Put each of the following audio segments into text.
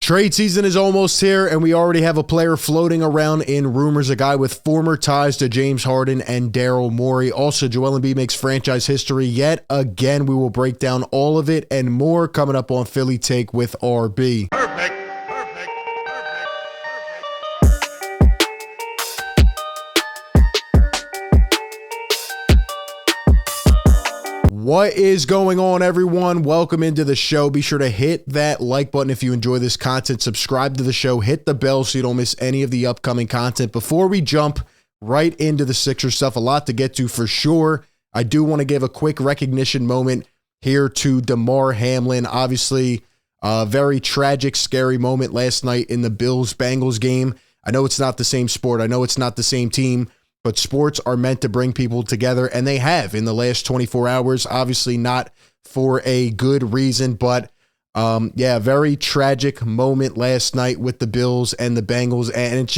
Trade season is almost here, and we already have a player floating around in rumors, a guy with former ties to James Harden and Daryl Morey. Also, Joel Embiid makes franchise history yet again. We will break down all of it and more coming up on Philly Take with RB. Perfect. What is going on, everyone? Welcome into the show. Be sure to hit that like button if you enjoy this content. Subscribe to the show. Hit the bell so you don't miss any of the upcoming content. Before we jump right into the Sixers stuff, a lot to get to for sure. I do want to give a quick recognition moment here to Damar Hamlin. Obviously, a very tragic, scary moment last night in the Bills-Bengals game. I know it's not the same sport. I know it's not the same team. But sports are meant to bring people together, and they have in the last 24 hours. Obviously not for a good reason, but very tragic moment last night with the Bills and the Bengals, and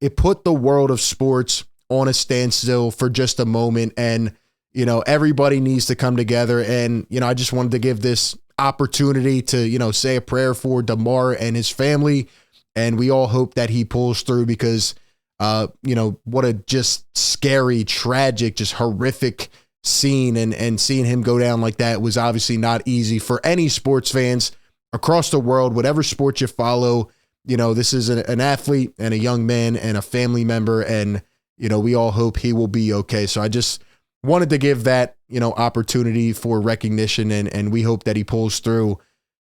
it put the world of sports on a standstill for just a moment, and everybody needs to come together, and I just wanted to give this opportunity to say a prayer for Damar and his family, and we all hope that he pulls through because what a just scary, tragic, just horrific scene. And seeing him go down like that was obviously not easy for any sports fans across the world, whatever sport you follow. This is an athlete and a young man and a family member. And, we all hope he will be okay. So I just wanted to give that, opportunity for recognition and we hope that he pulls through.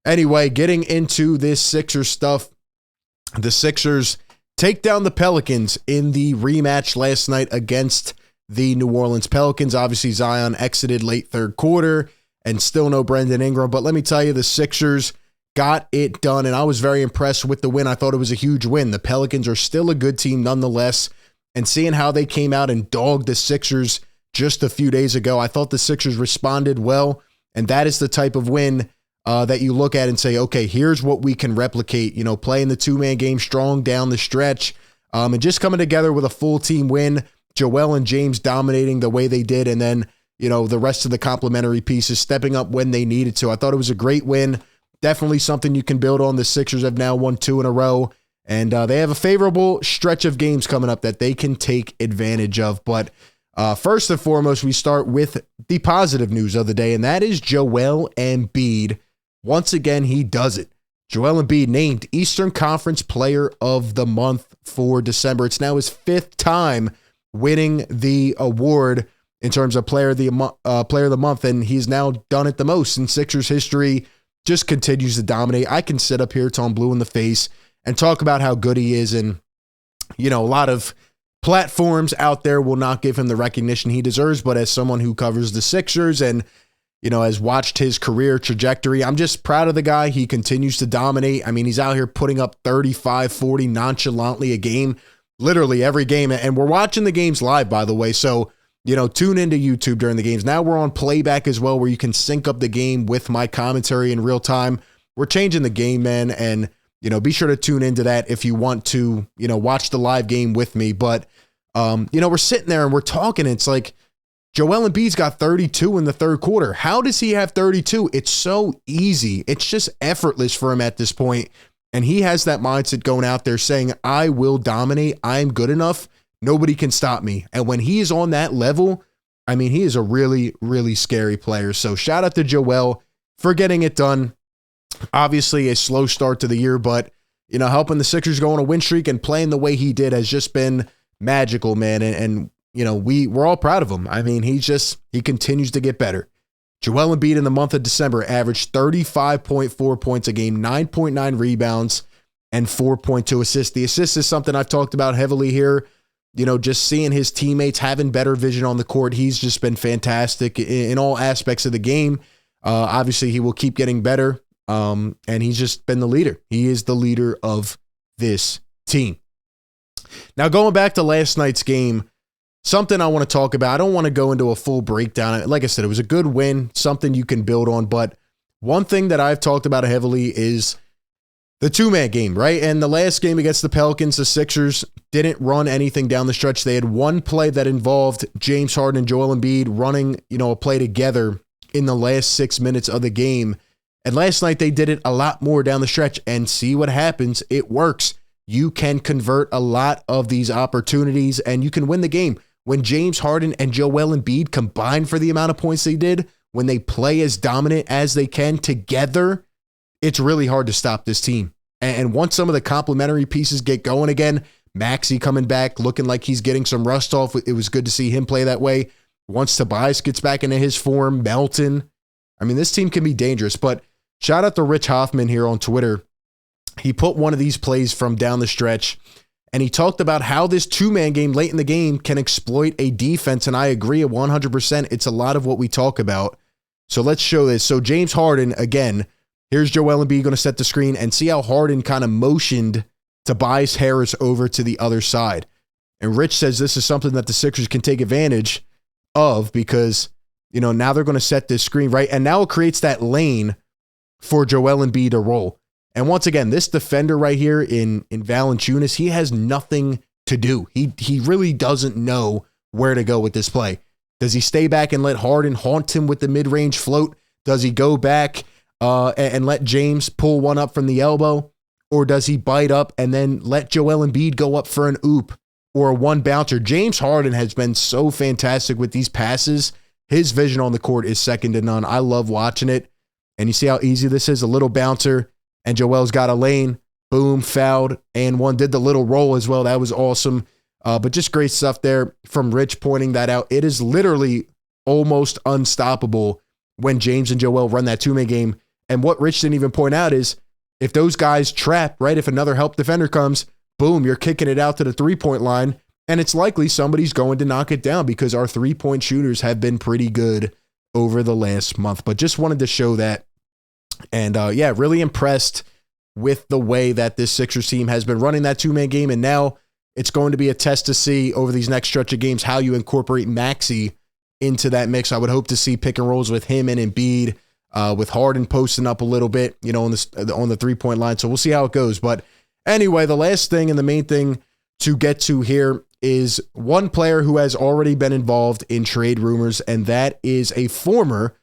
Anyway, getting into this Sixers stuff, the Sixers take down the Pelicans in the rematch last night against the New Orleans Pelicans. Obviously, Zion exited late third quarter and still no Brandon Ingram. But let me tell you, the Sixers got it done, and I was very impressed with the win. I thought it was a huge win. The Pelicans are still a good team nonetheless, and seeing how they came out and dogged the Sixers just a few days ago, I thought the Sixers responded well, and that is the type of win that you look at and say, okay, here's what we can replicate, playing the two-man game strong down the stretch, and just coming together with a full team win, Joel and James dominating the way they did, and then, the rest of the complementary pieces stepping up when they needed to. I thought it was a great win, definitely something you can build on. The Sixers have now won 2 in a row, and they have a favorable stretch of games coming up that they can take advantage of. But first and foremost, we start with the positive news of the day, and that is Joel Embiid. Once again, he does it. Joel Embiid named Eastern Conference Player of the Month for December. It's now his 5th time winning the award in terms of Player of the Month, and he's now done it the most in Sixers history. Just continues to dominate. I can sit up here till I'm blue in the face and talk about how good he is, and a lot of platforms out there will not give him the recognition he deserves, but as someone who covers the Sixers and has watched his career trajectory, I'm just proud of the guy. He continues to dominate. I mean, he's out here putting up 35, 40 nonchalantly a game, literally every game. And we're watching the games live, by the way. So, tune into YouTube during the games. Now we're on playback as well, where you can sync up the game with my commentary in real time. We're changing the game, man. And, be sure to tune into that if you want to, watch the live game with me. But, we're sitting there and we're talking. And it's like, Joel Embiid's got 32 in the third quarter. How does he have 32? It's so easy. It's just effortless for him at this point. And he has that mindset going out there saying, I will dominate. I'm good enough. Nobody can stop me. And when he is on that level, I mean, he is a really, really scary player. So shout out to Joel for getting it done. Obviously a slow start to the year, but, helping the Sixers go on a win streak and playing the way he did has just been magical, man. And we're all proud of him. I mean, he continues to get better. Joel Embiid in the month of December averaged 35.4 points a game, 9.9 rebounds, and 4.2 assists. The assists is something I've talked about heavily here. Just seeing his teammates having better vision on the court. He's just been fantastic in all aspects of the game. Obviously, he will keep getting better, and he's just been the leader. He is the leader of this team. Now, going back to last night's game, something I want to talk about. I don't want to go into a full breakdown. Like I said, it was a good win, something you can build on. But one thing that I've talked about heavily is the two-man game, right? And the last game against the Pelicans, the Sixers didn't run anything down the stretch. They had one play that involved James Harden and Joel Embiid running, a play together in the last 6 minutes of the game. And last night they did it a lot more down the stretch, and see what happens. It works. You can convert a lot of these opportunities and you can win the game. When James Harden and Joel Embiid combine for the amount of points they did, when they play as dominant as they can together, it's really hard to stop this team. And once some of the complementary pieces get going again, Maxey coming back, looking like he's getting some rust off. It was good to see him play that way. Once Tobias gets back into his form, Melton. I mean, this team can be dangerous. But shout out to Rich Hoffman here on Twitter. He put one of these plays from down the stretch, and he talked about how this two-man game late in the game can exploit a defense, and I agree 100%. It's a lot of what we talk about. So let's show this. So James Harden, again, here's Joel Embiid going to set the screen, and see how Harden kind of motioned Tobias Harris over to the other side. And Rich says this is something that the Sixers can take advantage of because, you know, now they're going to set this screen, right? And now it creates that lane for Joel Embiid to roll. And once again, this defender right here in Valanciunas, he has nothing to do. He really doesn't know where to go with this play. Does he stay back and let Harden haunt him with the mid-range float? Does he go back and let James pull one up from the elbow? Or does he bite up and then let Joel Embiid go up for an oop or a one bouncer? James Harden has been so fantastic with these passes. His vision on the court is second to none. I love watching it. And you see how easy this is? A little bouncer. And Joel's got a lane, boom, fouled, and one did the little roll as well. That was awesome. But just great stuff there from Rich pointing that out. It is literally almost unstoppable when James and Joel run that two-man game. And what Rich didn't even point out is if those guys trap, right, if another help defender comes, boom, you're kicking it out to the three-point line, and it's likely somebody's going to knock it down because our three-point shooters have been pretty good over the last month. But just wanted to show that. And yeah, really impressed with the way that this Sixers team has been running that two-man game. And now it's going to be a test to see over these next stretch of games how you incorporate Maxey into that mix. I would hope to see pick and rolls with him and Embiid, with Harden posting up a little bit, you know, on the three-point line. So we'll see how it goes. But anyway, the last thing and the main thing to get to here is one player who has already been involved in trade rumors, and that is a former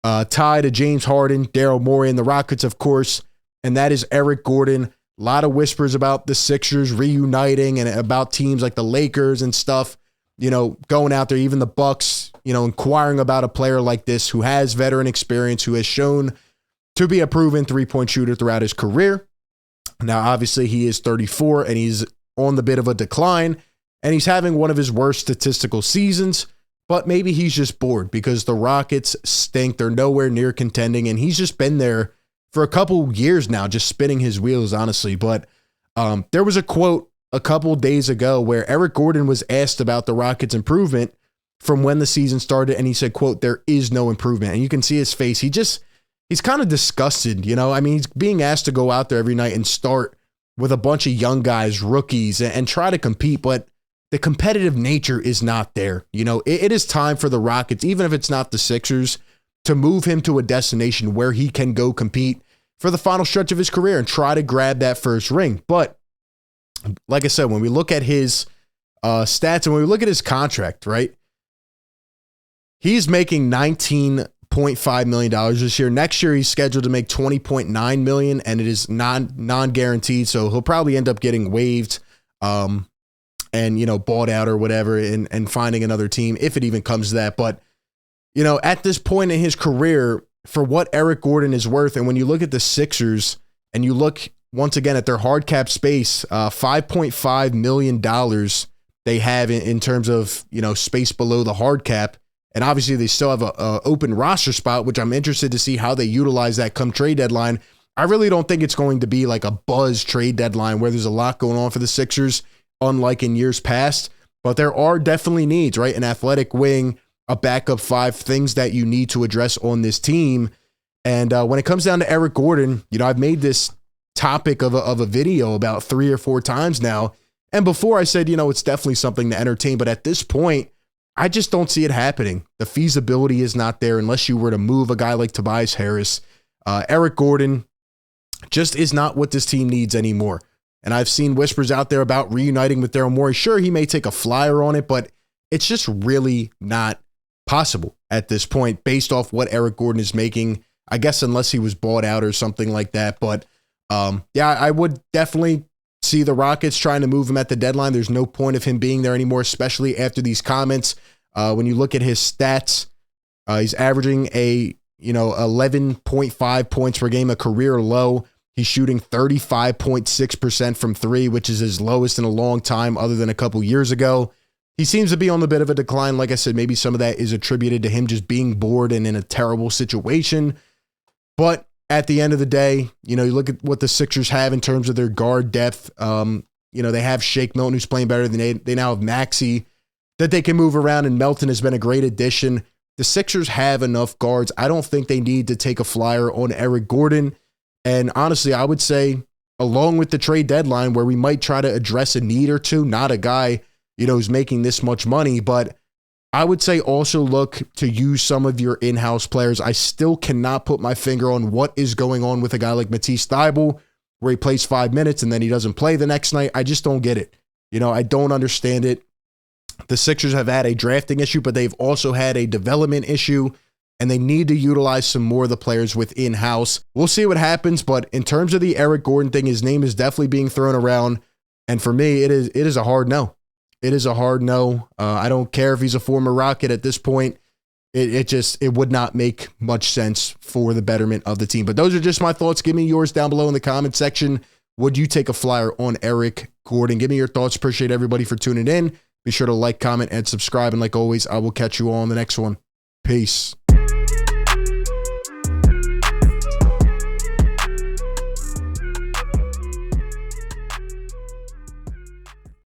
tie to James Harden, Daryl Morey, and the Rockets, of course, and that is Eric Gordon. A lot of whispers about the Sixers reuniting and about teams like the Lakers and stuff, you know, going out there, even the Bucks, you know, inquiring about a player like this who has veteran experience, who has shown to be a proven three-point shooter throughout his career. Now, obviously, he is 34 and he's on the bit of a decline, and he's having one of his worst statistical seasons. But maybe he's just bored because the Rockets stink. They're nowhere near contending, and he's just been there for a couple years now, just spinning his wheels, honestly. But there was a quote a couple days ago where Eric Gordon was asked about the Rockets' improvement from when the season started, and he said, quote, "There is no improvement." And you can see his face. He's kind of disgusted, you know? I mean, he's being asked to go out there every night and start with a bunch of young guys, rookies, and try to compete, but the competitive nature is not there. You know, it is time for the Rockets, even if it's not the Sixers, to move him to a destination where he can go compete for the final stretch of his career and try to grab that first ring. But like I said, when we look at his stats and when we look at his contract, right, he's making $19.5 million this year. Next year, he's scheduled to make $20.9 million, and it is non-guaranteed. So he'll probably end up getting waived. And, you know, bought out or whatever and finding another team if it even comes to that. But, you know, at this point in his career, for what Eric Gordon is worth, and when you look at the Sixers and you look once again at their hard cap space, $5.5 million they have in terms of, you know, space below the hard cap. And obviously they still have a open roster spot, which I'm interested to see how they utilize that come trade deadline. I really don't think it's going to be like a buzz trade deadline where there's a lot going on for the Sixers, unlike in years past, but there are definitely needs, right? An athletic wing, a backup five, things that you need to address on this team. And when it comes down to Eric Gordon, you know, I've made this topic of a video about 3 or 4 times now. And before I said, you know, it's definitely something to entertain, but at this point, I just don't see it happening. The feasibility is not there unless you were to move a guy like Tobias Harris. Eric Gordon just is not what this team needs anymore. And I've seen whispers out there about reuniting with Daryl Morey. Sure, he may take a flyer on it, but it's just really not possible at this point based off what Eric Gordon is making I guess unless he was bought out or something like that. But yeah, I would definitely see the Rockets trying to move him at the deadline. There's no point of him being there anymore, especially after these comments. When you look at his stats, he's averaging 11.5 points per game, a career low. He's shooting 35.6% from three, which is his lowest in a long time other than a couple years ago. He seems to be on a bit of a decline. Like I said, maybe some of that is attributed to him just being bored and in a terrible situation. But at the end of the day, you look at what the Sixers have in terms of their guard depth. They have Shake Milton, who's playing better than they now have Maxey that they can move around, and Melton has been a great addition. The Sixers have enough guards. I don't think they need to take a flyer on Eric Gordon. And honestly, I would say, along with the trade deadline, where we might try to address a need or two, not a guy, who's making this much money, but I would say also look to use some of your in-house players. I still cannot put my finger on what is going on with a guy like Matisse Thybulle, where he plays 5 minutes and then he doesn't play the next night. I just don't get it. I don't understand it. The Sixers have had a drafting issue, but they've also had a development issue, and they need to utilize some more of the players within house. We'll see what happens, but in terms of the Eric Gordon thing, his name is definitely being thrown around, and for me, it is a hard no. It is a hard no. I don't care if he's a former Rocket at this point. It would not make much sense for the betterment of the team. But those are just my thoughts. Give me yours down below in the comment section. Would you take a flyer on Eric Gordon? Give me your thoughts. Appreciate everybody for tuning in. Be sure to like, comment, and subscribe. And like always, I will catch you all on the next one. Peace.